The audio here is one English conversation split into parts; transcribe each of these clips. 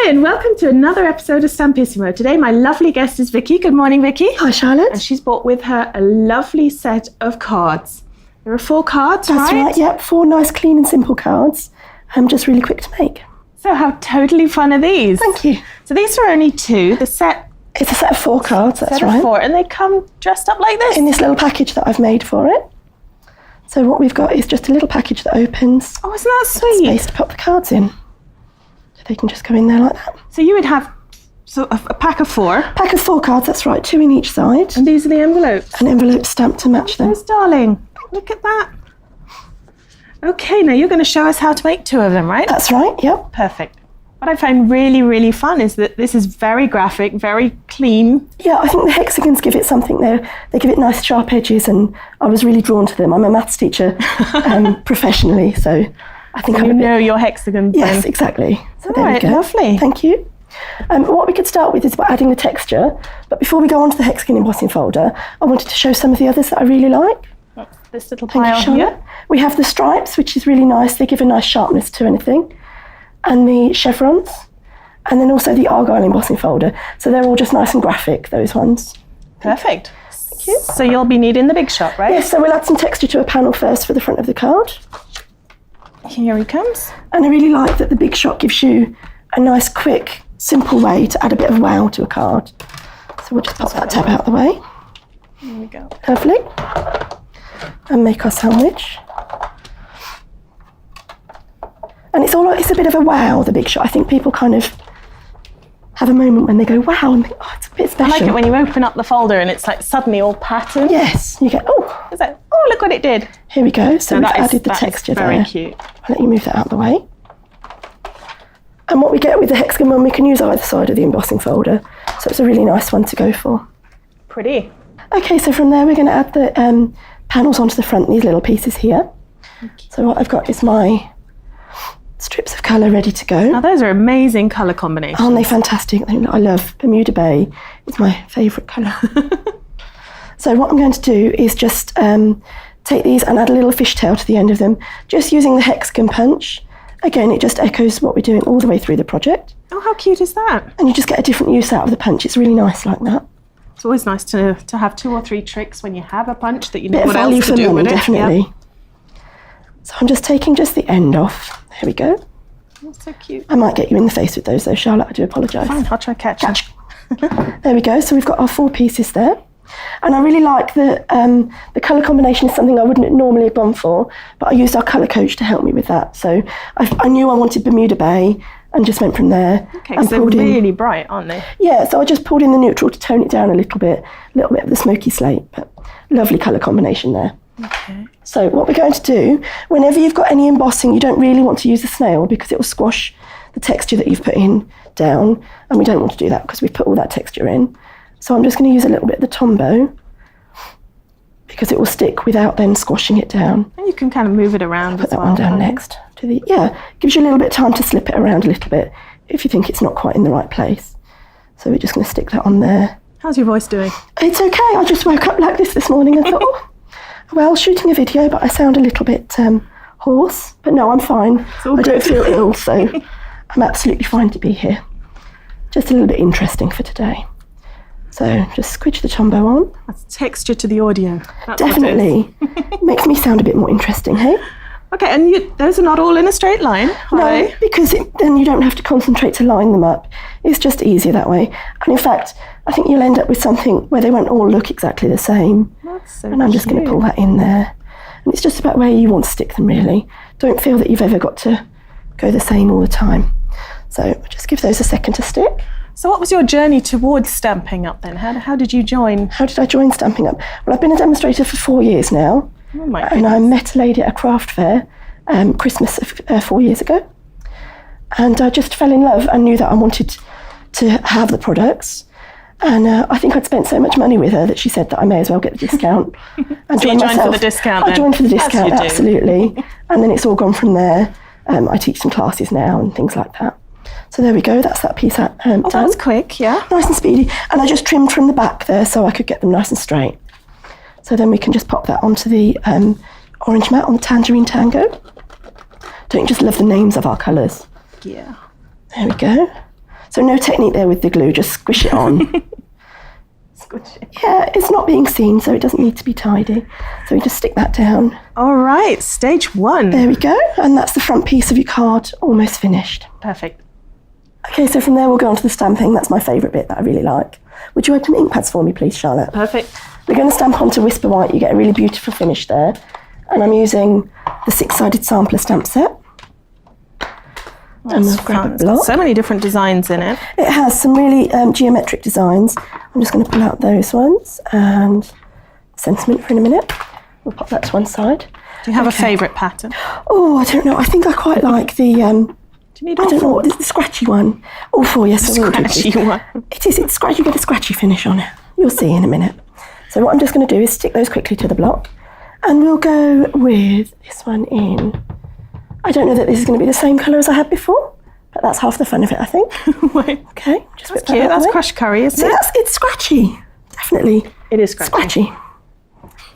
Hi and welcome to another episode of Stampissimo. Today my lovely guest is Vicky. Good morning, Vicky. Hi, Charlotte. And she's brought with her a lovely set of cards. There are 4 cards, That's right, yep. 4 nice, clean and simple cards. Just really quick to make. So how totally fun are these? Thank you. So these are only 2. The set... It's a set of 4 cards, that's right. Set of 4, and they come dressed up like this? In this little package that I've made for it. So what we've got is just a little package that opens. Oh, isn't that sweet? Space to pop the cards in. So they can just go in there like that. So you would have sort of a pack of 4? Pack of 4 cards, that's right, 2 in each side. And these are the envelopes? An envelope stamped to match them. Yes, darling. Look at that. Okay, now you're going to show us how to make 2 of them, right? That's right, yep. Perfect. What I find really, really fun is that this is very graphic, very clean. Yeah, I think the hexagons give it something there. They give it nice sharp edges, and I was really drawn to them. I'm a maths teacher professionally, so I think you know your hexagons. Yes, exactly. So there we go. Lovely. Thank you. What we could start with is by adding the texture, but before we go on to the hexagon embossing folder, I wanted to show some of the others that I really like. This little pile here. We have the stripes, which is really nice. They give a nice sharpness to anything. And the chevrons, and then also the argyle embossing folder. So they're all just nice and graphic, those ones. Perfect. Thank you. So you'll be needing the big shot, right? Yes, so we'll add some texture to a panel first for the front of the card. Here he comes. And I really like that the big shot gives you a nice, quick, simple way to add a bit of wow to a card. So we'll just pop that tab out of the way. There we go. Lovely. And make our sandwich. And it's a bit of a wow, the big shot. I think people kind of have a moment when they go, wow, and think, oh, it's a bit special. I like it when you open up the folder and it's like suddenly all patterned. Yes, you get, oh. It's like, oh, look what it did. Here we go. So we've added the texture there. Very cute. I'll let you move that out of the way. And what we get with the hexagon one, we can use either side of the embossing folder. So it's a really nice one to go for. Pretty. Okay, so from there we're going to add the panels onto the front, these little pieces here. So what I've got is my strips of colour ready to go. Now those are amazing colour combinations. Aren't they fantastic? I love Bermuda Bay. It's my favourite colour. So what I'm going to do is just take these and add a little fishtail to the end of them, just using the hexagon punch. Again, it just echoes what we're doing all the way through the project. Oh, how cute is that? And you just get a different use out of the punch. It's really nice like that. It's always nice to have 2 or 3 tricks when you have a punch that you know Bit what of value else to for do money, with it. definitely. Yeah. So I'm just taking just the end off. There we go. That's so cute. I might get you in the face with those though, Charlotte. I do apologise. Fine, I'll try catch. There we go. So we've got our 4 pieces there. And I really like the colour combination is something I wouldn't normally have gone for, but I used our colour coach to help me with that. So I knew I wanted Bermuda Bay and just went from there. Okay, so they're really bright, aren't they? Yeah, so I just pulled in the neutral to tone it down a little bit of the smoky slate, but lovely colour combination there. Okay. So what we're going to do, whenever you've got any embossing, you don't really want to use the snail because it will squash the texture that you've put in down, and we don't want to do that because we've put all that texture in. So I'm just going to use a little bit of the Tombow because it will stick without then squashing it down. And you can kind of move it around Put that one down next. Gives you a little bit of time to slip it around a little bit if you think it's not quite in the right place. So we're just going to stick that on there. How's your voice doing? It's okay. I just woke up like this morning and thought, oh, well, shooting a video, but I sound a little bit hoarse. But no, I'm fine. I don't feel ill, so I'm absolutely fine to be here. Just a little bit interesting for today. So just squidge the Tombow on. That's texture to the audio. That's definitely. Makes me sound a bit more interesting, hey? Okay, and those are not all in a straight line, No, because then you don't have to concentrate to line them up. It's just easier that way. And in fact, I think you'll end up with something where they won't all look exactly the same. That's so And I'm just going to pull that in there. And it's just about where you want to stick them, really. Don't feel that you've ever got to go the same all the time. So just give those a second to stick. So what was your journey towards Stampin' Up then? How did you join? How did I join Stampin' Up? Well, I've been a demonstrator for 4 years now. Oh my And I met a lady at a craft fair Christmas of 4 years ago. And I just fell in love and knew that I wanted to have the products. And I think I'd spent so much money with her that she said that I may as well get the discount. And so you joined for the discount then? I joined for the discount, As you do. absolutely. And then it's all gone from there. I teach some classes now and things like that. So there we go, that's that piece done. That's quick, yeah. Nice and speedy. And I just trimmed from the back there so I could get them nice and straight. So then we can just pop that onto the orange mat on the Tangerine Tango. Don't you just love the names of our colours? Yeah. There we go. So no technique there with the glue, just squish it on. Squish it. Yeah, it's not being seen, so it doesn't need to be tidy. So we just stick that down. All right, stage 1. There we go, and that's the front piece of your card almost finished. Perfect. Okay, so from there we'll go on to the stamping. That's my favourite bit that I really like. Would you open the ink pads for me, please, Charlotte? Perfect. We're going to stamp onto Whisper White. You get a really beautiful finish there. And I'm using the 6-sided sampler stamp set. And we'll grab a It's got block. so many different designs in it. It has some really geometric designs. I'm just going to pull out those ones and sentiment for in a minute. We'll pop that to one side. Do you have a favourite pattern? Oh, I don't know. I think I quite like the, Do you need all I don't know, four? what is the scratchy one? All 4, yes. I will do. Scratchy one. It is, it's scratchy, you get a scratchy finish on it. You'll see in a minute. So what I'm just going to do is stick those quickly to the block. And we'll go with this one in. I don't know that this is going to be the same colour as I had before, but that's half the fun of it, I think. Wait. Okay, just whip That's cute. that out That's of the way. crushed curry, isn't See, it? it's scratchy. Definitely It is scratchy. scratchy.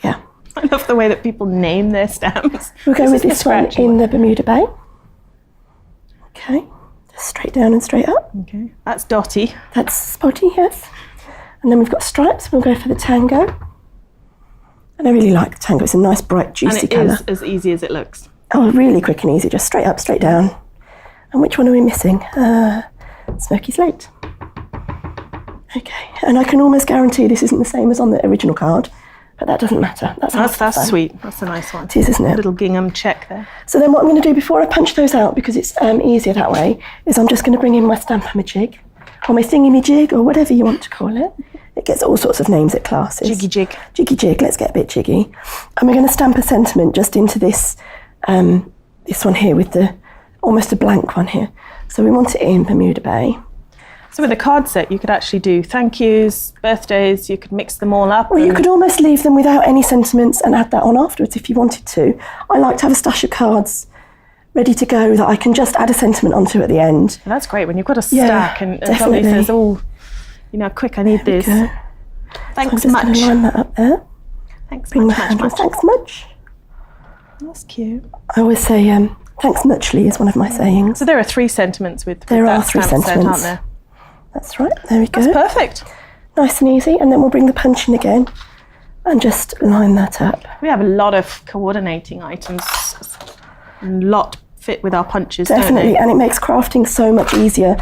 Yeah. I love the way that people name their stamps. We'll go with is the this one scratchy in the Bermuda Bay. Okay, just straight down and straight up. Okay, that's Dotty. That's spotty, yes. And then we've got stripes. We'll go for the tango. And I really like the tango. It's a nice, bright, juicy And it colour. is as easy as it looks. Oh, really quick and easy. Just straight up, straight down. And which one are we missing? Smoky Slate. Okay, and I can almost guarantee this isn't the same as on the original card, but that doesn't matter. That's That's sweet. That's a nice one. It is, isn't A it? little gingham check there. So then what I'm going to do before I punch those out, because it's easier that way, is I'm just going to bring in my Stampin' or my thingy-me-jig, or whatever you want to call it. It gets all sorts of names at classes. Jiggy jig. Jiggy jig, let's get a bit jiggy. And we're going to stamp a sentiment just into this, this one here with the, almost a blank one here. So we want it in Bermuda Bay. So with a card set, you could actually do thank yous, birthdays, you could mix them all up. Or you could almost leave them without any sentiments and add that on afterwards if you wanted to. I like to have a stash of cards ready to go that I can just add a sentiment onto at the end. That's great when you've got a Yeah, stack and somebody definitely. says, oh, you know, quick, I need this. Okay. Thanks So I'm just going much. to line that up there. Thanks Bring much, my much, handle. much. Thanks much. That's cute. I always say thanks muchly is one of my sayings. So there are 3 sentiments with There that are 3 stamp set, sentiments. aren't there? That's right. There we go. That's perfect. Nice and easy. And then we'll bring the punch in again and just line that up. We have a lot of coordinating items. A lot fit with our punches, Definitely. don't And it makes crafting so much easier.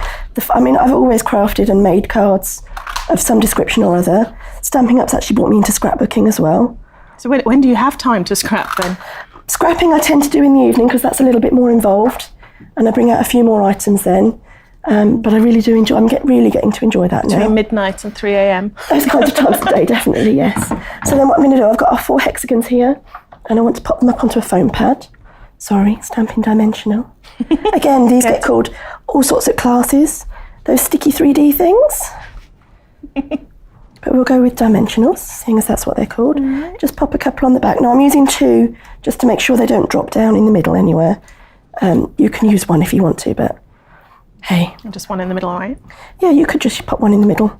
I mean, I've always crafted and made cards of some description or other. Stampin' Up's actually brought me into scrapbooking as well. they? So when do you have time to scrap then? Scrapping I tend to do in the evening because that's a little bit more involved. And I bring out a few more items then. But I really do enjoy, I'm really getting to enjoy that now. Between midnight and 3 a.m. Those kinds of times of the day, definitely, yes. So then what I'm going to do, I've got our 4 hexagons here, and I want to pop them up onto a foam pad. Sorry, stamping dimensional. Again, these get called all sorts of classes, those sticky 3D things. But we'll go with dimensionals, seeing as that's what they're called. Just pop a couple on the back. Now I'm using 2 just to make sure they don't drop down in the middle anywhere. You can use 1 if you want to, but hey. And just one in the middle, right? Yeah, you could just pop 1 in the middle,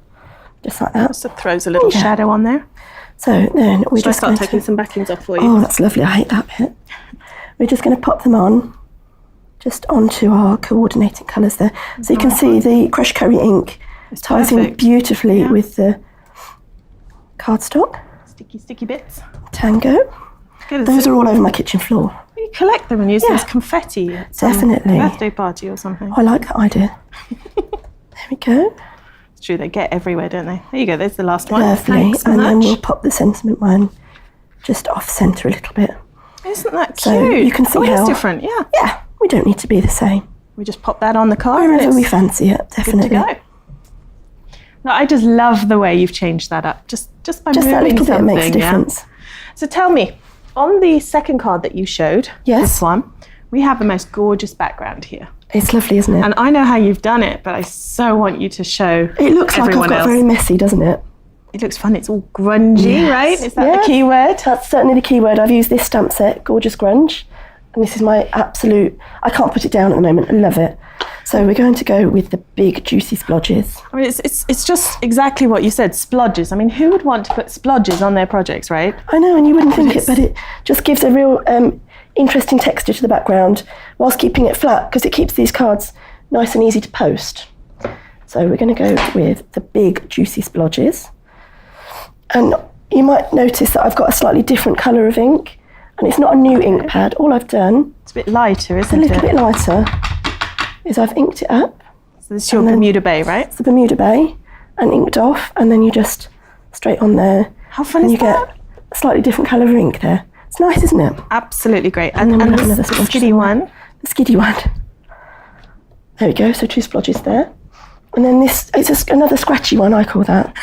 just like that. So it throws a little shadow on there. So then we Should I just start going taking to... some backings off for you? Oh, that's lovely. I hate that bit. We're just going to pop them on, just onto our coordinating colours there. So you can see the crushed curry ink ties in perfect. beautifully with the cardstock. Sticky bits. Tango. Good. Those are all over my kitchen floor. You collect them and use them Yeah. as confetti at some Definitely. birthday party or something. I like that idea. There we go. It's true, they get everywhere, don't they? There you go, there's the last one. Lovely. Thanks so And then much. we'll pop the sentiment one just off centre a little bit. Isn't that cute? So you can see oh, it's how- different, yeah. Yeah, we don't need to be the same. We just pop that on the card and Wherever it's we fancy it, good to definitely. go. No, I just love the way you've changed that up. Just by Just that moving little bit something, makes a difference. Yeah? So tell me, on the second card that you showed, Yes. this one, we have the most gorgeous background here. It's lovely, isn't it? And I know how you've done it, but I so want you to show It looks like I've everyone got else. very messy, doesn't it? It looks fun. It's all grungy, Yes. right? Is that Yes. the key word? That's certainly the key word. I've used this stamp set, Gorgeous Grunge, and this is my absolute, I can't put it down at the moment, I love it. So we're going to go with the big juicy splodges. I mean, it's just exactly what you said, splodges. I mean, who would want to put splodges on their projects, right? I know, and you wouldn't think it, but it just gives a real interesting texture to the background whilst keeping it flat, because it keeps these cards nice and easy to post. So we're going to go with the big juicy splodges. And you might notice that I've got a slightly different colour of ink, and it's not a new ink pad. All I've done, It's a bit lighter, isn't it? it's a little bit lighter, is I've inked it up. So this is your Bermuda Bay, right? It's the Bermuda Bay, and inked off, and then you just straight on there. How fun and is you that? get a slightly different colour of ink there. It's nice, isn't it? Absolutely great. And And, then and we'll have this another skiddy one. The skiddy one. There we go, so 2 splodges there. And then this, it's another scratchy one, I call that.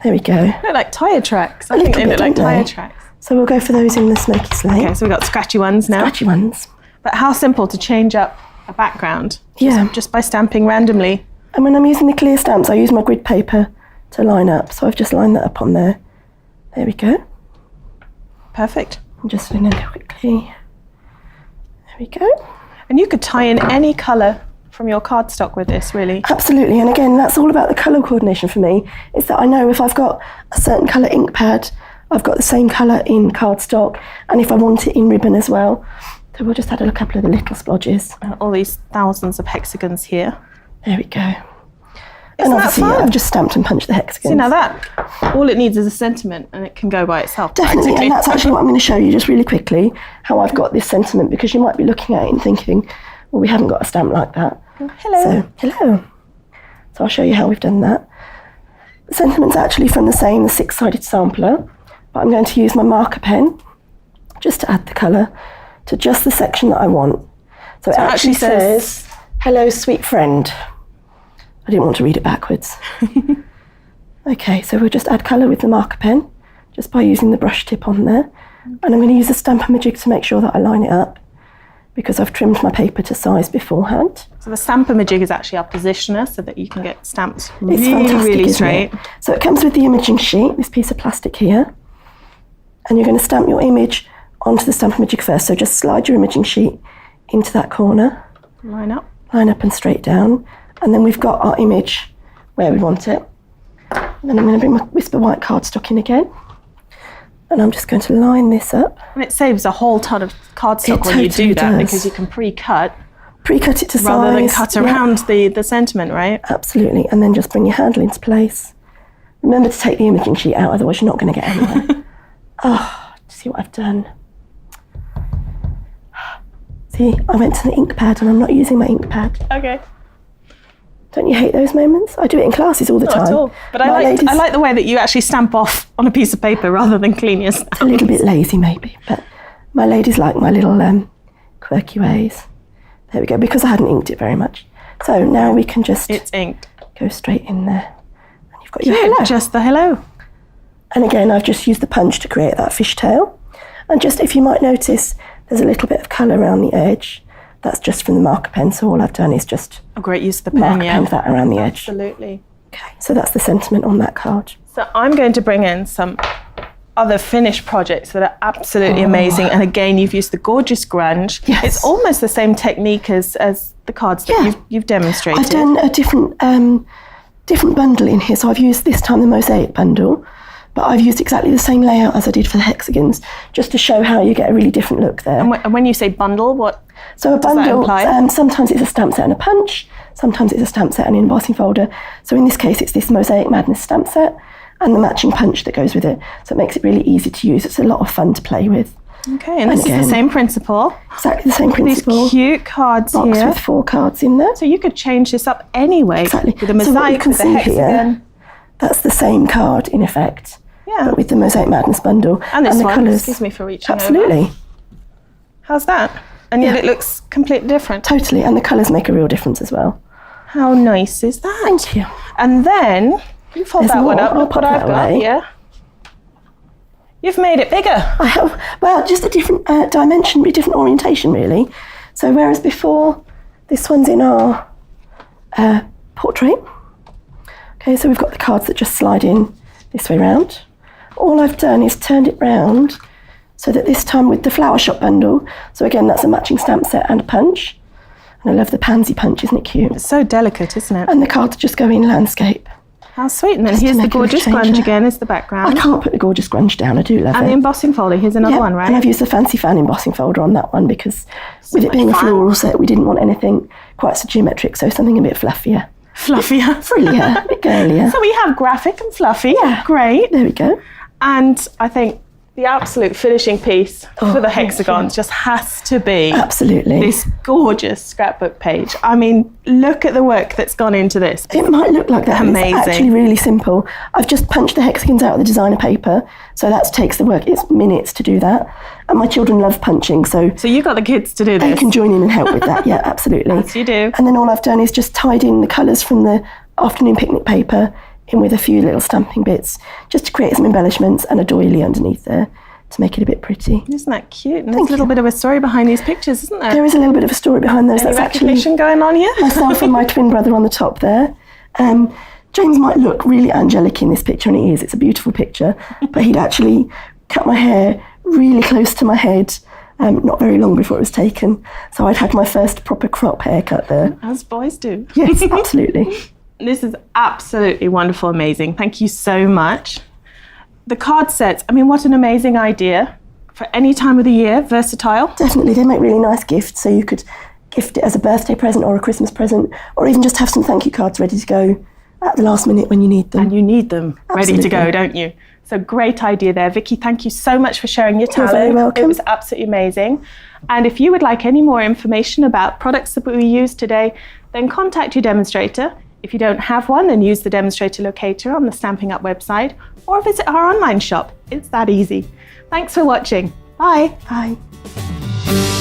There we go. They look like tyre tracks. I think little they look bit, like don't tyre they? tracks. So we'll go for those in the smoky slate. Okay, so we've got scratchy ones now. Scratchy ones. But how simple to change up a background. Yeah. Just by stamping randomly. And when I'm using the clear stamps, I use my grid paper to line up. So I've just lined that up on there. There we go. Perfect. I'm just filling in quickly. There we go. And you could tie in any colour from your cardstock with this, really. Absolutely. And again, that's all about the colour coordination for me. Is that I know if I've got a certain colour ink pad, I've got the same colour in cardstock, and if I want it in ribbon as well. So we'll just add a couple of the little splodges. And all these thousands of hexagons here. There we go. Isn't and that obviously, fun? I've just stamped and punched the hexagons. See, now that, all it needs is a sentiment and it can go by itself. Definitely, practically. and that's actually what I'm going to show you just really quickly, how I've got this sentiment, because you might be looking at it and thinking, well, we haven't got a stamp like that. Hello. So, hello. So I'll show you how we've done that. The sentiment's actually from the 6-sided sampler, but I'm going to use my marker pen just to add the colour to just the section that I want. So it actually says, hello, sweet friend. I didn't want to read it backwards. Okay, so we'll just add colour with the marker pen, just by using the brush tip on there. And I'm going to use a Stampin' to make sure that I line it up, because I've trimmed my paper to size beforehand. So the Stampin' is actually our positioner so that you can get stamps It's really, fantastic, really isn't straight. it? So it comes with the imaging sheet, this piece of plastic here. And you're going to stamp your image onto the Stampin' first. So just slide your imaging sheet into that corner. Line up. Line up and straight down. And then we've got our image where we want it. And then I'm going to bring my Whisper White cardstock in again. And I'm just going to line this up. And it saves a whole ton of cardstock It when you do totally that, does. because you can pre-cut Pre-cut it to rather than size. cut Yeah, around the sentiment, right? absolutely. And then just bring your handle into place. Remember to take the imaging sheet out, otherwise you're not going to get anywhere. Oh, see what I've done? See, I went to the ink pad and I'm not using my ink pad. Okay. Don't you hate those moments? I do it in classes all the time. Not at all. But My ladies- I like the way that you actually stamp off on a piece of paper rather than clean your stamp. a little bit lazy maybe, but my ladies like my little quirky ways. There we go, because I hadn't inked it very much. So now we can just It's inked. go straight in there. And you've got your hello. Just the hello. And again, I've just used the punch to create that fishtail. And just, if you might notice, there's a little bit of colour around the edge. That's just from the marker pen, so all I've done is just A great use of the pen, marker yeah. pen that around the edge. Absolutely. Okay, so that's the sentiment on that card. So I'm going to bring in some other finished projects that are absolutely amazing. And again, you've used the gorgeous grunge. Yes. It's almost the same technique as the cards that Yeah. you've demonstrated. I've done a different bundle in here, so I've used this time the mosaic bundle, but I've used exactly the same layout as I did for the hexagons, just to show how you get a really different look there. And when you say bundle, what? So a does that bundle, imply? sometimes it's a stamp set and a punch, sometimes it's a stamp set and an embossing folder. So in this case, it's this Mosaic Madness stamp set and the matching punch that goes with it. So it makes it really easy to use. It's a lot of fun to play with. Okay, and this is again, the same principle. Exactly the same These principle. cute cards Box here. with 4 cards in there. So you could change this up anyway. Exactly. With the So what you mosaic, can with the see hexagon. here, that's the same card in effect, Yeah. but with the Mosaic Madness bundle. And this the one. colours. Excuse me for reaching over. Absolutely. How's that? And yet Yeah. it looks completely different. Totally. And the colours make a real difference as well. How nice is that? Thank you. And then you fold There's that one more. up. I'll Look pop what I've that got away. here. You've made it bigger. I have, well, just a different dimension, a different orientation, really. So whereas before, this one's in our portrait. Okay, so we've got the cards that just slide in this way round. All I've done is turned it round so that this time with the flower shop bundle, so again, that's a matching stamp set and a punch. And I love the pansy punch, isn't it cute? It's so delicate, isn't it? And the cards just go in landscape. How sweet. And then Just to here's the make a little gorgeous change grunge there. again as the I background. can't put the gorgeous grunge down, I do love And it. the embossing folder. Here's another Yeah, one, right? And I've used the Fancy Fan embossing folder on that one because with it being a fun. floral set, we didn't want anything quite so geometric, so something a bit fluffier. Fluffier. Frillier, a bit girlier. So we have graphic and fluffy. Yeah. Great. There we go. And I think the absolute finishing piece for the thank hexagons just has to be Absolutely. this gorgeous scrapbook page. I mean, look at the work that's gone into this. It might look like that, Amazing. but it's actually really simple. I've just punched the hexagons out of the designer paper, so that takes the work. It's minutes to do that. And my children love punching, so So you got the kids to do they this. can join in and help with that. Yeah, absolutely. Yes, you do. And then all I've done is just tied in the colours from the afternoon picnic paper in with a few little stamping bits, just to create some embellishments and a doily underneath there to make it a bit pretty. Isn't that cute? And there's a little bit of a story behind these pictures, isn't there? There is a little bit of a story behind those. Any That's actually recognition going on here? myself and my twin brother on the top there. James might look really angelic in this picture, and he is. It's a beautiful picture, but he'd actually cut my hair really close to my head not very long before it was taken. So I'd had my first proper crop haircut there. As boys do. Yes, absolutely. This is absolutely wonderful, amazing. Thank you so much. The card sets, I mean, what an amazing idea for any time of the year, versatile. Definitely, they make really nice gifts, so you could gift it as a birthday present or a Christmas present, or even just have some thank you cards ready to go at the last minute when you need them. And you need them ready to go, Absolutely. don't you? So great idea there. Vicky, thank you so much for sharing your You're talent. very welcome. It was absolutely amazing. And if you would like any more information about products that we used today, then contact your demonstrator. If you don't have one, then use the demonstrator locator on the Stampin' Up website or visit our online shop. It's that easy. Thanks for watching. Bye. Bye.